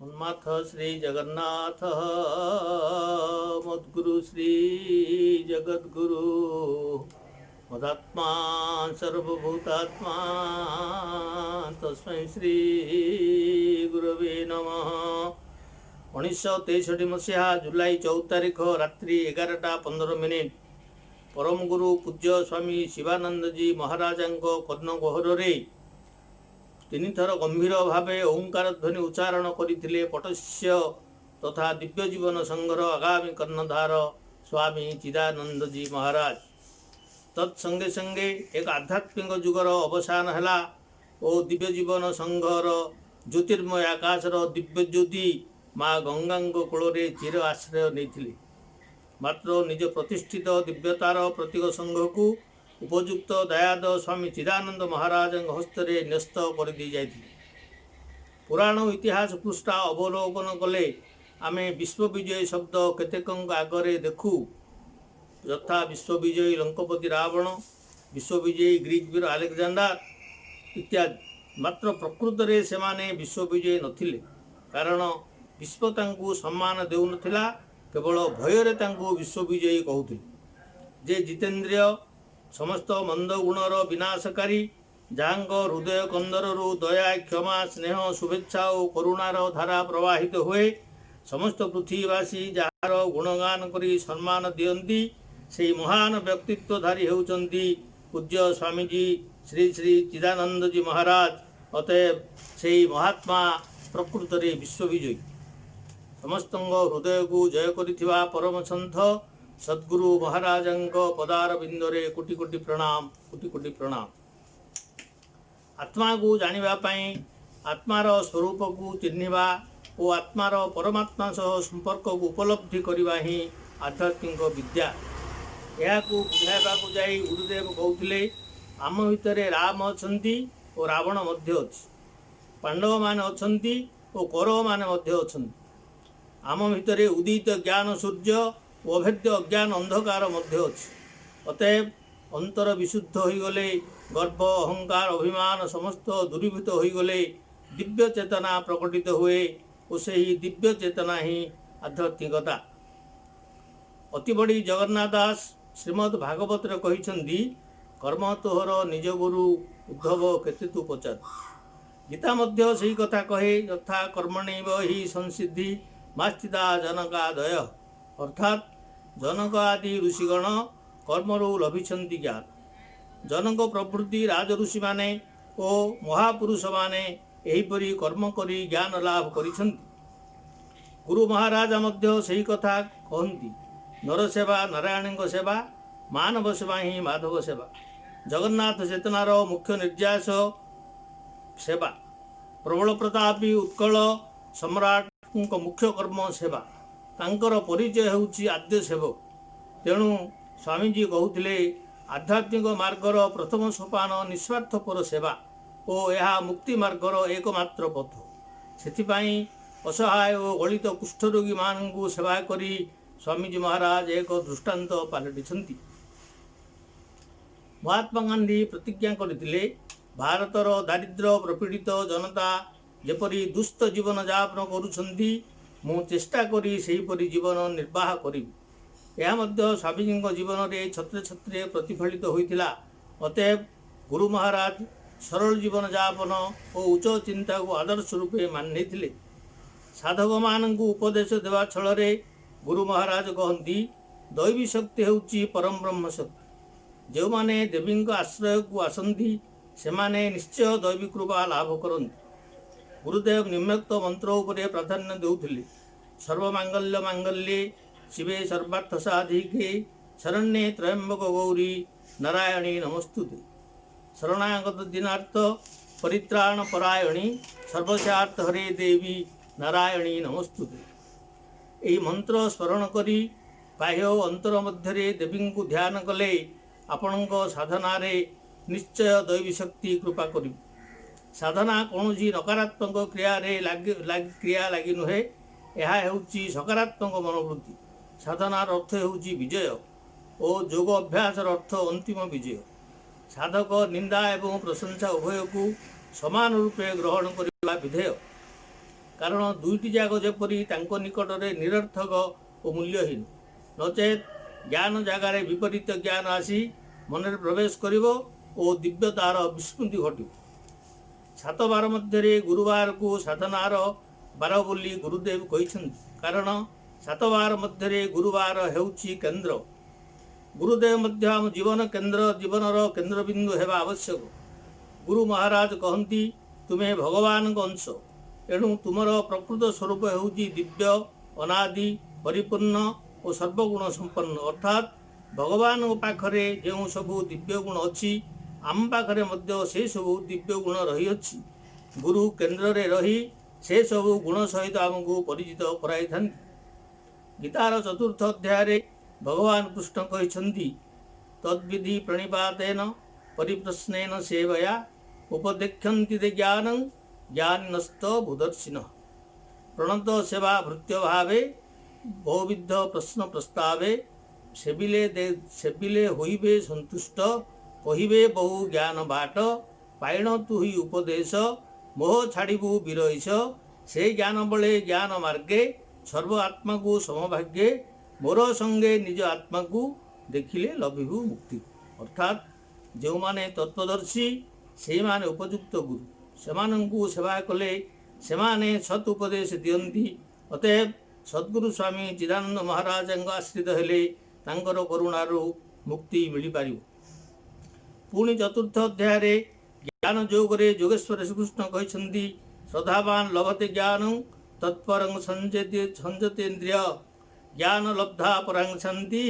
उन्माथ श्री जगन्नाथ मद्गुरु श्री जगद्गुरु मदात्मा सर्वभूतात्मा तस्मै श्री गुरवे नमः। 1963 मसीहा जुलाई 14 तारिख रात्रि 11:15 परम गुरु पूज्य स्वामी शिवानंद जी महाराजांको कर्णगहरे तीन थर गंभीर भाव ओंकार ध्वनि उच्चारण करते पटस्य तथा दिव्य जीवन संघर आगामी कर्णधार स्वामी चिदानंद जी महाराज। तत्संगे संगे एक आध्यात्मिक जुगर अवसान है और दिव्य जीवन संघर ज्योतिर्मय आकाशर दिव्य ज्योति माँ गंगा कूल चिर आश्रय नहीं मात्र निज प्रतिष्ठित दिव्यतार प्रतीक संघ को उपयुक्त दयाद स्वामी चिदानंद महाराज हस्तरे न्यस्त कर दी जाइथिले। पुराण इतिहास पृष्ठा अवलोकन कले आमे विश्वविजयी शब्द केतेक आगरे देखू, यथा विश्वविजयी लंकापति रावण, विश्वविजयी ग्रीक वीर अलेक्जेंडर इत्यादि। मात्र प्रकृत रे सेमाने विश्वविजयी नथिले, कारण विश्व तांकु सम्मान देउ नथिला, केवल भयरे तांकु विश्वविजयी कहूथिले। जे जितेंद्रिय समस्त मंद गुणर विनाशकारी, जहाँक हृदय कंदरु दया क्षमा स्नेह शुभेच्छा और करुणार धारा प्रवाहित हुए, समस्त पृथ्वीवासी जार गुणगान करी सम्मान दियंती, से महान व्यक्तित्वधारी होउचंती पूज्य स्वामीजी श्री श्री चिदानंद जी महाराज। अतएव से महात्मा प्रकृत रे विश्वविजयी, समस्त हृदय को जय करिथिबा परम संत सद्गुरु महाराजंक पदार बिंदरे कोटि कोटि प्रणाम, कोटि कोटि प्रणाम। आत्मा को जानिबा पई, आत्मार स्वरूप को चिन्हिबा और आत्मार परमात्मा सह संपर्क को उपलब्धि करवा ही आध्यात्मिक विद्या। यह को बुझाइबा को जाई गुरुदेव कहउथिले, आम भितरे राम अछंती और रावण मध्य अछि, पांडव माने अछंती और कौरव माने मध्य अछंती। आम भितरे उदित ज्ञान सूर्य अभेद्य अज्ञान अंधकार मध्य अछि। अतएव अंतर विशुद्ध होगले गर्व अहंकार अभिमान समस्त दूरीभूत होगले दिव्य चेतना प्रकटित हुए और से ही दिव्य चेतना ही आध्यात्मिकता। अति बड़ी जगन्नाथ दास श्रीमद् भागवत रे कहिछंदी, कर्म तोहर निज गुरु उद्धव केते तू पचार। गीता मध्य सही कथा कहे, यथा कर्मणैव हि संसिद्धि मास्तिदा जनकादय। अर्थात जनक आदि ऋषिगण कर्मरु लभिछंती ज्ञान। जनक प्रभृति राज ऋषि माने ओ महापुरुष माने एहिपरि कर्म करी ज्ञान लाभ करिछंती। गुरु महाराज मध्य सही कथा कहंती, नर सेवा नारायण सेवा, मानव सेवा ही माधव सेवा। जगन्नाथ चेतनार मुख्य निर्यास सेवा। प्रबल प्रतापी उत्कल सम्राट मुख्य कर्म सेवा। तांकर परिचय होउची आद्य सेवक। तेणु स्वामीजी कहउथिले, आध्यात्मिक मार्गर प्रथम सोपान निस्वार्थपर सेवा और यह मुक्ति मार्गर एकमात्र पथ। सेथिपाई असहाय और गलित कुष्ठरोगी मानकु सेवा करी स्वामीजी महाराज एक दृष्टांत पालटिछंती। महात्मा गांधी प्रतिज्ञा करथिले, भारतर दारिद्र्य प्रपीड़ित जनता जेपरी दुस्त जीवन यापन करुछंती, मु चेष्टा करी सेहीपरि जीवन निर्वाह करी। यह मध्य स्वामीजी जीवन में छत्रे छत्रे प्रतिफलित होइथिला। अतएव गुरु महाराज सरल जीवन यापन और उच्च चिंता को आदर्श रूपे मानिथिले। साधक मानक उपदेश देवा छल गुरु महाराज कहती, दैवी शक्ति होउची परम ब्रह्म शक्ति। जो माने देवी आश्रय को आसंती सेमाने निश्चय दैवी कृपा लाभ करती। गुरुदेव निम्नोक्त मंत्र उपरे प्राधान्य देउथिले, सर्वमांगल्य मांगल्ये शिवे सर्वार्थ साधिके शरण्ये त्र्यंबक गौरी नारायणी नमस्तुते। शरणागत दिनार्थ परित्राण परायणी सर्वस्यार्थ हरे देवी नारायणी नमस्तुते। यही मंत्र स्मरण करी बाह्य अंतर मध्य देवी को ध्यान कले आपण साधना निश्चय दैवी शक्ति कृपा करी। साधना कौन नकारात्मक क्रिया लगी नुहे, यह होउची सकारात्मक मनोवृत्ति। साधनार अर्थ होउची विजय और योग अभ्यास अर्थ अंतिम विजय। साधक निंदा एवं प्रशंसा उभय को समान रूपे ग्रहण करने विधेय। କାରଣ ଦୁଇଟି ଯାକ ଯେପରି ତାଙ୍କ ନିକଟରେ ନିରର୍ଥକ ଓ ମୂଲ୍ୟହୀନ, ନଚେତ୍ ଜ୍ଞାନ ଜାଗାରେ ବିପରୀତ ଜ୍ଞାନ ଆସି ମନରେ ପ୍ରବେଶ କରିବ ଓ ଦିବ୍ୟତାର ବିସ୍ମୃତି ଘଟିବ। 7 ବାର ମଧ୍ୟରେ ଗୁରୁବାରକୁ ସାଧନାର ବାର ବୋଲି ଗୁରୁଦେବ କହିଛନ୍ତି, କାରଣ 7 ବାର ମଧ୍ୟରେ ଗୁରୁବାର ହେଉଛି କେନ୍ଦ୍ର। ଗୁରୁଦେବ ମଧ୍ୟ ଆମ ଜୀବନ କେନ୍ଦ୍ର, ଜୀବନର କେନ୍ଦ୍ରବିନ୍ଦୁ ହେବା ଆବଶ୍ୟକ। ଗୁରୁ ମହାରାଜ କହନ୍ତି, ତୁମେ ଭଗବାନଙ୍କ ଅଂଶ, ଏଣୁ ତୁମର ପ୍ରକୃତ ସ୍ୱରୂପ ହେଉଛି ଦିବ୍ୟ, ଅନାଦି, ପରିପୂର୍ଣ୍ଣ ଓ ସର୍ବଗୁଣ ସମ୍ପନ୍ନ। ଅର୍ଥାତ୍ ଭଗବାନଙ୍କ ପାଖରେ ଯେଉଁ ସବୁ ଦିବ୍ୟ ଗୁଣ ଅଛି, ଆମ ପାଖରେ ମଧ୍ୟ ସେସବୁ ଦିବ୍ୟ ଗୁଣ ରହିଅଛି। ଗୁରୁ କେନ୍ଦ୍ରରେ ରହି ସେସବୁ ଗୁଣ ସହିତ ଆମକୁ ପରିଚିତ କରାଇଥାନ୍ତି। ଗୀତାର 4ର୍ଥ ଅଧ୍ୟାୟରେ ଭଗବାନ କୃଷ୍ଣ କହିଛନ୍ତି, ତଦ୍ବିଧି ପ୍ରଣିପାତେନ ପରିପ୍ରଶ୍ନେନ ସେବୟା ଉପଦେକ୍ଷନ୍ତି ତେ ଜ୍ଞାନଂ ଜ୍ଞାନିନସ୍ତ ବୁଦର୍ଶିନଃ। ପ୍ରଣତ ସେବା ଭୃତ୍ୟ ଭାବେ ବହୁବିଧ ପ୍ରଶ୍ନ ପ୍ରସ୍ତାବେ ସେବିଲେ ହୋଇବେ ସନ୍ତୁଷ୍ଟ କହିବେ ବହୁ ଜ୍ଞାନ ବାଟ ପାଇଣ ତୁହି ଉପଦେଶ ମୋହ ଛାଡ଼ିବୁ ବିରହିଷ ସେ ଜ୍ଞାନ ବଳେ ଜ୍ଞାନ ମାର୍ଗେ ସର୍ବ ଆତ୍ମାକୁ ସମଭାଗ୍ୟେ ମୋର ସଙ୍ଗେ ନିଜ ଆତ୍ମାକୁ ଦେଖିଲେ ଲଭିବୁ ମୁକ୍ତି। ଅର୍ଥାତ୍ ଯେଉଁମାନେ ତତ୍ତ୍ୱଦର୍ଶୀ ସେଇମାନେ ଉପଯୁକ୍ତ ଗୁରୁ, ସେମାନଙ୍କୁ ସେବା କଲେ ସେମାନେ ସତ୍ ଉପଦେଶ ଦିଅନ୍ତି। ଅତଏବ ସଦ୍ଗୁରୁ ସ୍ୱାମୀ ଚିଦାନନ୍ଦ ମହାରାଜଙ୍କ ଆଶ୍ରିତ ହେଲେ ତାଙ୍କର କରୁଣାରୁ ମୁକ୍ତି ମିଳିପାରିବ। ପୁଣି 4ର୍ଥ ଅଧ୍ୟାୟରେ ଜ୍ଞାନ ଯୋଗରେ ଯୋଗେଶ୍ୱର ଶ୍ରୀକୃଷ୍ଣ କହିଛନ୍ତି, ଶ୍ରଦ୍ଧାବାନ ଲଭତେ ଜ୍ଞାନଂ ତତ୍ପରଂ ସଂଯତେନ୍ଦ୍ରିୟ ଜ୍ଞାନ ଲବ୍ଧା ପରାଂ ଶାନ୍ତି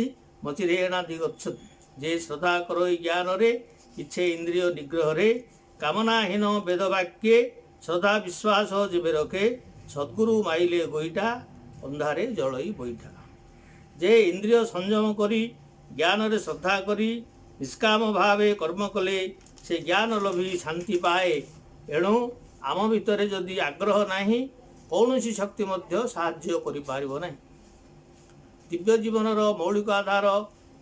ମଚିରେଣାଧି ଗଚ୍ଛତି। ଯେ ଶ୍ରଦ୍ଧା କରଇ ଜ୍ଞାନରେ ଇଚ୍ଛେ ଇନ୍ଦ୍ରିୟ ନିଗ୍ରହରେ କାମନାହୀନ ବେଦବାକ୍ୟେ ଶ୍ରଦ୍ଧା ବିଶ୍ୱାସ ଯେବେ ରଖେ ସଦ୍ଗୁରୁ ମାଇଲେ ଗୋଇଠା ଅନ୍ଧାରେ ଜଳଇ ବୈଠା। ଯେ ଇନ୍ଦ୍ରିୟ ସଂଯମ କରି ଜ୍ଞାନରେ ଶ୍ରଦ୍ଧା କରି ନିଷ୍କାମ ଭାବେ କର୍ମ କଲେ ସେ ଜ୍ଞାନ ଲଭି ଶାନ୍ତି ପାଏ। ଏଣୁ ଆମ ଭିତରେ ଯଦି ଆଗ୍ରହ ନାହିଁ, କୌଣସି ଶକ୍ତି ମଧ୍ୟ ସାହାଯ୍ୟ କରିପାରିବ ନାହିଁ। ଦିବ୍ୟ ଜୀବନର ମୌଳିକ ଆଧାର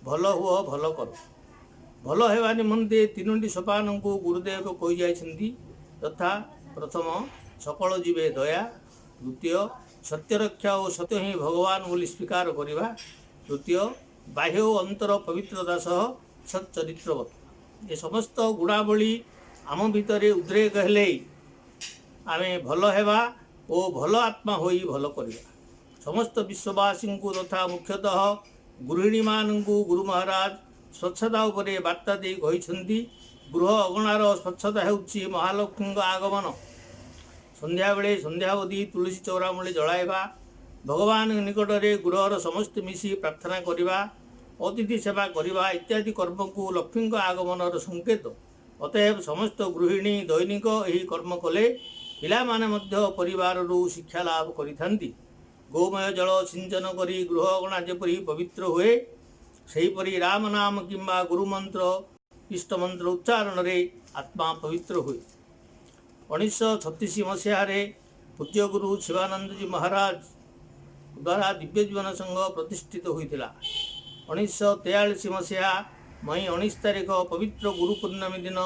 ଭଲ ହୁଅ, ଭଲ କର। ଭଲ ହେବା ନିମନ୍ତେ 3ଟି ସୋପାନଙ୍କୁ ଗୁରୁଦେବ କହିଯାଇଛନ୍ତି, ଯଥା ପ୍ରଥମ ସକଳ ଜୀବେ ଦୟା, ଦ୍ୱିତୀୟ ସତ୍ୟରକ୍ଷା ଓ ସତ୍ୟ ହିଁ ଭଗବାନ ବୋଲି ସ୍ୱୀକାର କରିବା, ତୃତୀୟ ବାହ୍ୟ ଓ ଅନ୍ତର ପବିତ୍ରତା ସହ ସଚ୍ଚରିତ୍ରବତ। ଏ ସମସ୍ତ ଗୁଣାବଳୀ ଆମ ଭିତରେ ଉଦ୍ରେକ ହେଲେ ଆମେ ଭଲ ହେବା ଓ ଭଲ ଆତ୍ମା ହୋଇ ଭଲ କରିବା। ସମସ୍ତ ବିଶ୍ୱବାସୀଙ୍କୁ ତଥା ମୁଖ୍ୟତଃ ଗୃହିଣୀମାନଙ୍କୁ ଗୁରୁ ମହାରାଜ ସ୍ୱଚ୍ଛତା ଉପରେ ବାର୍ତ୍ତା ଦେଇ କହିଛନ୍ତି, ଗୃହ ଅଗଣାର ସ୍ୱଚ୍ଛତା ହେଉଛି ମହାଲକ୍ଷ୍ମୀଙ୍କ ଆଗମନ। ସନ୍ଧ୍ୟାବେଳେ ସନ୍ଧ୍ୟାବଧି ତୁଳସୀ ଚଉରାମୂଳେ ଜଳାଇବା, ଭଗବାନଙ୍କ ନିକଟରେ ଗୃହର ସମସ୍ତେ ମିଶି ପ୍ରାର୍ଥନା କରିବା, ଅତିଥି ସେବା କରିବା ଇତ୍ୟାଦି କର୍ମକୁ ଲକ୍ଷ୍ମୀଙ୍କ ଆଗମନର ସଂକେତ। ଅତଏବ ସମସ୍ତ ଗୃହିଣୀ ଦୈନିକ ଏହି କର୍ମ କଲେ ପିଲାମାନେ ମଧ୍ୟ ପରିବାରରୁ ଶିକ୍ଷା ଲାଭ କରିଥାନ୍ତି। ଗୋମୟ ଜଳ ସିଞ୍ଚନ କରି ଗୃହ ଅଗଣା ଯେପରି ପବିତ୍ର ହୁଏ, ସେହିପରି ରାମ ନାମ କିମ୍ବା ଗୁରୁମନ୍ତ୍ର ଇଷ୍ଟମନ୍ତ୍ର ଉଚ୍ଚାରଣରେ ଆତ୍ମା ପବିତ୍ର ହୁଏ। 1936 ମସିହାରେ ପୂଜ୍ୟଗୁରୁ ଶିବାନନ୍ଦଜୀ ମହାରାଜ ଦ୍ୱାରା ଦିବ୍ୟ ଜୀବନ ସଂଘ ପ୍ରତିଷ୍ଠିତ ହୋଇଥିଲା। 1943 ମସିହା ମଇ 19 ତାରିଖ ପବିତ୍ର ଗୁରୁ ପୂର୍ଣ୍ଣମୀ ଦିନ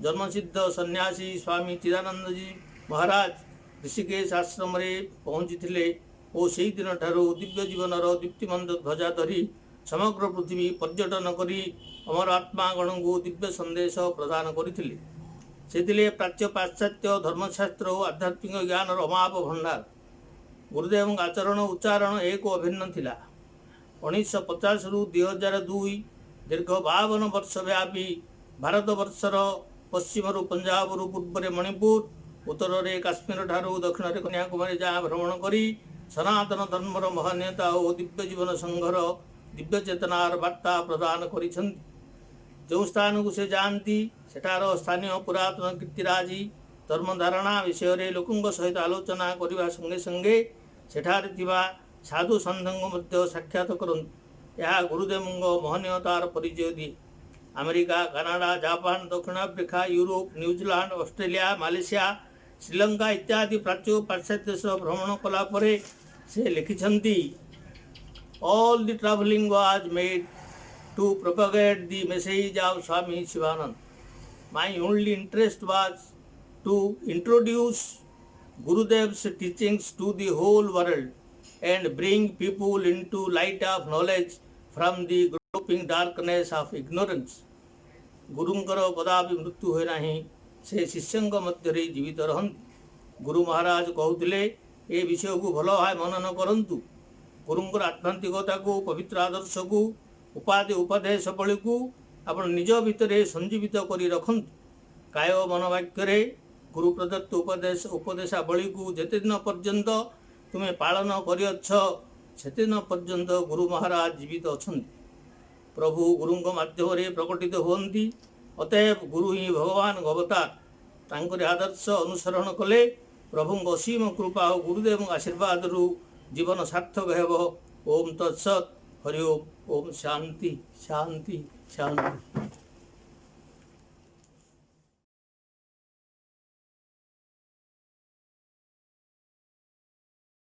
ଜନ୍ମସିଦ୍ଧ ସନ୍ନ୍ୟାସୀ ସ୍ୱାମୀ ଚିଦାନନ୍ଦଜୀ ମହାରାଜ ଋଷିକେଶ ଆଶ୍ରମରେ ପହଞ୍ଚିଥିଲେ ଓ ସେହି ଦିନଠାରୁ ଦିବ୍ୟ ଜୀବନର ଦୀପ୍ତିମନ୍ତ ଧ୍ୱଜା ଧରି ସମଗ୍ର ପୃଥିବୀ ପର୍ଯ୍ୟଟନ କରି ଅମର ଆତ୍ମାଗଣଙ୍କୁ ଦିବ୍ୟ ସନ୍ଦେଶ ପ୍ରଦାନ କରିଥିଲେ। ସେ ଥିଲେ ପ୍ରାଚ୍ୟ ପାଶ୍ଚାତ୍ୟ ଧର୍ମଶାସ୍ତ୍ର ଓ ଆଧ୍ୟାତ୍ମିକ ଜ୍ଞାନର ଅମାପ ଭଣ୍ଡାର। ଗୁରୁଦେବଙ୍କ ଆଚରଣ ଉଚ୍ଚାରଣ ଏକ ଅଭିନ୍ନ ଥିଲା। 1950ରୁ 2002 ଦୀର୍ଘ 52 ବର୍ଷ ବ୍ୟାପୀ ଭାରତବର୍ଷର ପଶ୍ଚିମରୁ ପଞ୍ଜାବରୁ ପୂର୍ବରେ ମଣିପୁର, ଉତ୍ତରରେ କାଶ୍ମୀର ଠାରୁ ଦକ୍ଷିଣରେ କନ୍ୟାକୁମାରୀ ଯାହା ଭ୍ରମଣ କରି ସନାତନ ଧର୍ମର ମହାନୀୟତା ଓ ଦିବ୍ୟ ଜୀବନ ସଂଘର ଦିବ୍ୟ ଚେତନାର ବାର୍ତ୍ତା ପ୍ରଦାନ କରିଛନ୍ତି। ଯେଉଁ ସ୍ଥାନକୁ ସେ ଯାଆନ୍ତି ସେଠାର ସ୍ଥାନୀୟ ପୁରାତନ କୀର୍ତ୍ତିରାଜି ଧର୍ମଧାରଣା ବିଷୟରେ ଲୋକଙ୍କ ସହିତ ଆଲୋଚନା କରିବା ସଙ୍ଗେ ସଙ୍ଗେ ସେଠାରେ ଥିବା ସାଧୁ ସନ୍ଥଙ୍କୁ ମଧ୍ୟ ସାକ୍ଷାତ କରନ୍ତି। ଏହା ଗୁରୁଦେବଙ୍କ ମହନୀୟତାର ପରିଚୟ ଦିଏ। ଆମେରିକା, କାନାଡ଼ା, ଜାପାନ, ଦକ୍ଷିଣ Africa, Europe, New Zealand, Australia, Malaysia, Sri Lanka ଇତ୍ୟାଦି ପ୍ରାଚ୍ୟ ଓ ପାଶ୍ଚାତ୍ୟ ଦେଶ ଭ୍ରମଣ କଲା ପରେ ସେ ଲେଖିଛନ୍ତି, All the travelling was made to propagate the message of Swami Shivananda. My only interest was to introduce Gurudev's teachings to the whole world and bring people into light of knowledge from the groping darkness of ignorance. ଗୁରୁଙ୍କର କଦାପି ମୃତ୍ୟୁ ହୁଏ ନାହିଁ, ସେ ଶିଷ୍ୟଙ୍କ ମଧ୍ୟରେ ଜୀବିତ ରହନ୍ତି। ଗୁରୁ ମହାରାଜ କହୁଥିଲେ, ଏ ବିଷୟକୁ ଭଲ ଭାବେ ମନନ କରନ୍ତୁ। ଗୁରୁଙ୍କର ଆଧ୍ୟାତ୍ମିକତାକୁ, ପବିତ୍ର ଆଦର୍ଶକୁ, ଉପାଧି ଉପଦେଶବଳୀକୁ ଆପଣ ନିଜ ଭିତରେ ସଞ୍ଜୀବିତ କରି ରଖନ୍ତୁ। କାୟ ମନୋବାକ୍ୟରେ ଗୁରୁ ପ୍ରଦତ୍ତ ଉପଦେଶାବଳୀକୁ ଯେତେଦିନ ପର୍ଯ୍ୟନ୍ତ ତୁମେ ପାଳନ କରିଅଛ, ସେତେଦିନ ପର୍ଯ୍ୟନ୍ତ ଗୁରୁ ମହାରାଜ ଜୀବିତ ଅଛନ୍ତି। ପ୍ରଭୁ ଗୁରୁଙ୍କ ମାଧ୍ୟମରେ ପ୍ରକଟିତ ହୁଅନ୍ତି। ଅତଏବ ଗୁରୁ ହିଁ ଭଗବାନଙ୍କ ଅବତାର। ତାଙ୍କରି ଆଦର୍ଶ ଅନୁସରଣ କଲେ ପ୍ରଭୁଙ୍କ ଅସୀମ କୃପା ଓ ଗୁରୁଦେବଙ୍କ ଆଶୀର୍ବାଦରୁ ଜୀବନ ସାର୍ଥକ ହେବ। ଓମ୍ ତତ୍ସତ୍। ହରି ଓମ୍। ଓମ୍ ଶାନ୍ତି ଶାନ୍ତି ଶାନ୍ତି।